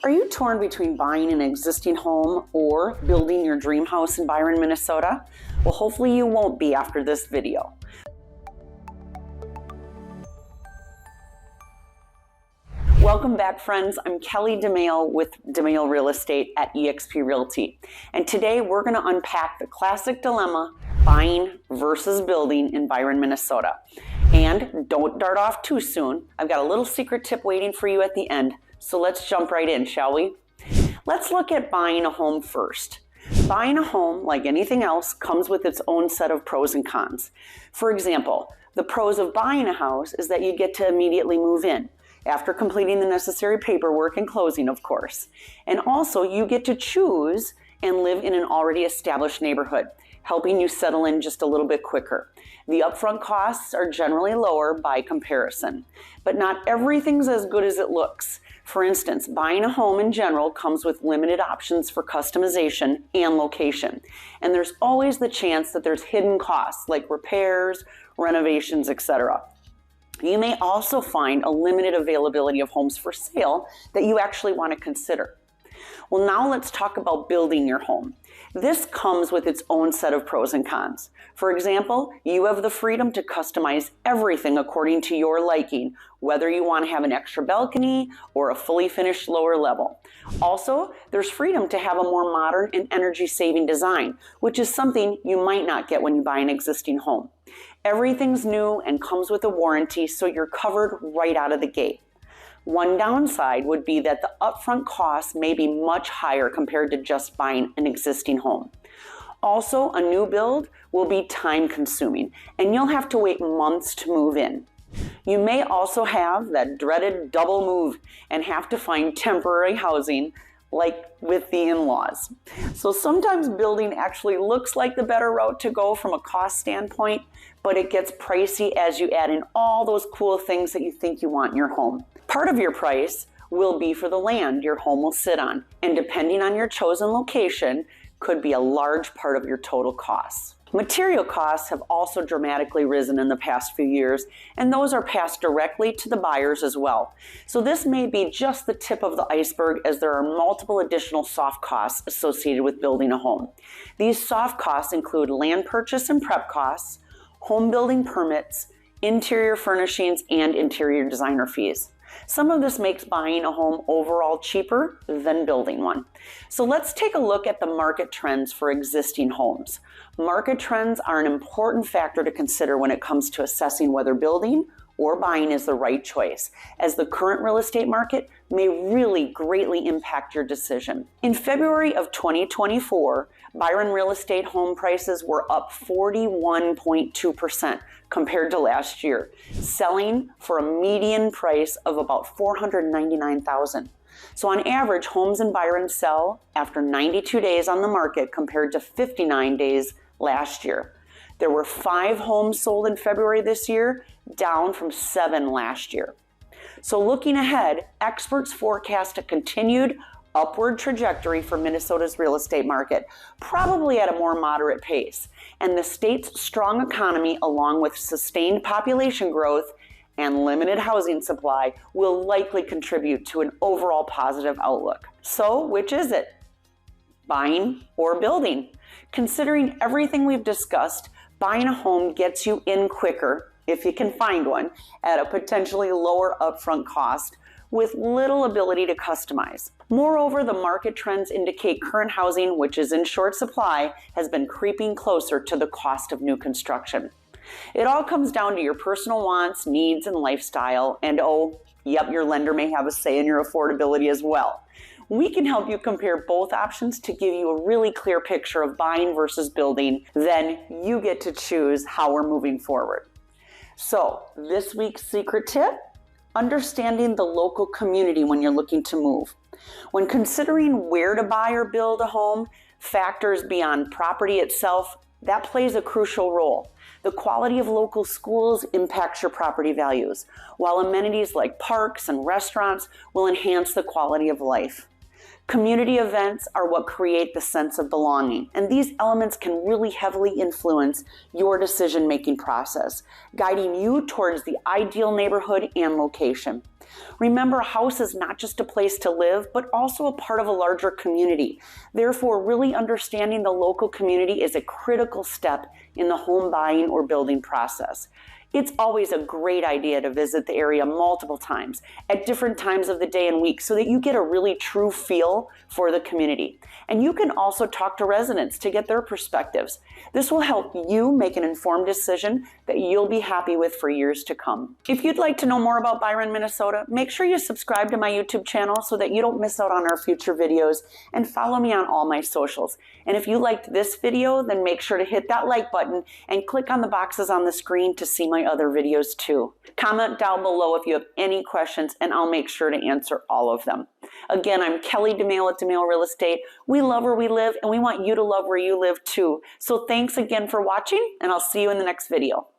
Are you torn between buying an existing home or building your dream house in Byron, Minnesota? Well, hopefully you won't be after this video. Welcome back, friends. I'm Kelly Domaille with Domaille Real Estate at eXp Realty. And today we're going to unpack the classic dilemma, buying versus building in Byron, Minnesota. And don't dart off too soon. I've got a little secret tip waiting for you at the end. So let's jump right in, shall we? Let's look at buying a home first. Buying a home, like anything else, comes with its own set of pros and cons. For example, the pros of buying a house is that you get to immediately move in, after completing the necessary paperwork and closing, of course. And also, you get to choose and live in an already established neighborhood, helping you settle in just a little bit quicker. The upfront costs are generally lower by comparison, but not everything's as good as it looks. For instance, buying a home in general comes with limited options for customization and location. And there's always the chance that there's hidden costs like repairs, renovations, etc. You may also find a limited availability of homes for sale that you actually want to consider. Well, now let's talk about building your home. This comes with its own set of pros and cons. For example, you have the freedom to customize everything according to your liking, whether you want to have an extra balcony or a fully finished lower level. Also, there's freedom to have a more modern and energy-saving design, which is something you might not get when you buy an existing home. Everything's new and comes with a warranty, so you're covered right out of the gate. One downside would be that the upfront costs may be much higher compared to just buying an existing home. Also, a new build will be time consuming and you'll have to wait months to move in. You may also have that dreaded double move and have to find temporary housing like with the in-laws. So sometimes building actually looks like the better route to go from a cost standpoint, but it gets pricey as you add in all those cool things that you think you want in your home. Part of your price will be for the land your home will sit on, and depending on your chosen location, could be a large part of your total costs. Material costs have also dramatically risen in the past few years, and those are passed directly to the buyers as well. So this may be just the tip of the iceberg, as there are multiple additional soft costs associated with building a home. These soft costs include land purchase and prep costs, home building permits, interior furnishings, and interior designer fees. Some of this makes buying a home overall cheaper than building one. So let's take a look at the market trends for existing homes. Market trends are an important factor to consider when it comes to assessing whether building or buying is the right choice, as the current real estate market may really greatly impact your decision. In February of 2024, Byron real estate home prices were up 41.2% compared to last year, selling for a median price of about $499,000. So on average, homes in Byron sell after 92 days on the market compared to 59 days last year. There were 5 homes sold in February this year, down from 7 last year. So looking ahead, experts forecast a continued upward trajectory for Minnesota's real estate market, probably at a more moderate pace. And the state's strong economy, along with sustained population growth and limited housing supply, will likely contribute to an overall positive outlook. So which is it? Buying or building? Considering everything we've discussed, buying a home gets you in quicker, if you can find one, at a potentially lower upfront cost with little ability to customize. Moreover, the market trends indicate current housing, which is in short supply, has been creeping closer to the cost of new construction. It all comes down to your personal wants, needs, and lifestyle, and oh, yep, your lender may have a say in your affordability as well. We can help you compare both options to give you a really clear picture of buying versus building. Then you get to choose how we're moving forward. So this week's secret tip: understanding the local community when you're looking to move. When considering where to buy or build a home, factors beyond property itself, that plays a crucial role. The quality of local schools impacts your property values, while amenities like parks and restaurants will enhance the quality of life. Community events are what create the sense of belonging, and these elements can really heavily influence your decision-making process, guiding you towards the ideal neighborhood and location. Remember, a house is not just a place to live, but also a part of a larger community. Therefore, really understanding the local community is a critical step in the home buying or building process. It's always a great idea to visit the area multiple times at different times of the day and week so that you get a really true feel for the community. And you can also talk to residents to get their perspectives. This will help you make an informed decision that you'll be happy with for years to come. If you'd like to know more about Byron, Minnesota, make sure you subscribe to my YouTube channel so that you don't miss out on our future videos, and follow me on all my socials. And if you liked this video, then make sure to hit that like button and click on the boxes on the screen to see my other videos too. Comment down below if you have any questions and I'll make sure to answer all of them. Again, I'm Kelly Domaille at Domaille Real Estate. We love where we live and we want you to love where you live too. So thanks again for watching, and I'll see you in the next video.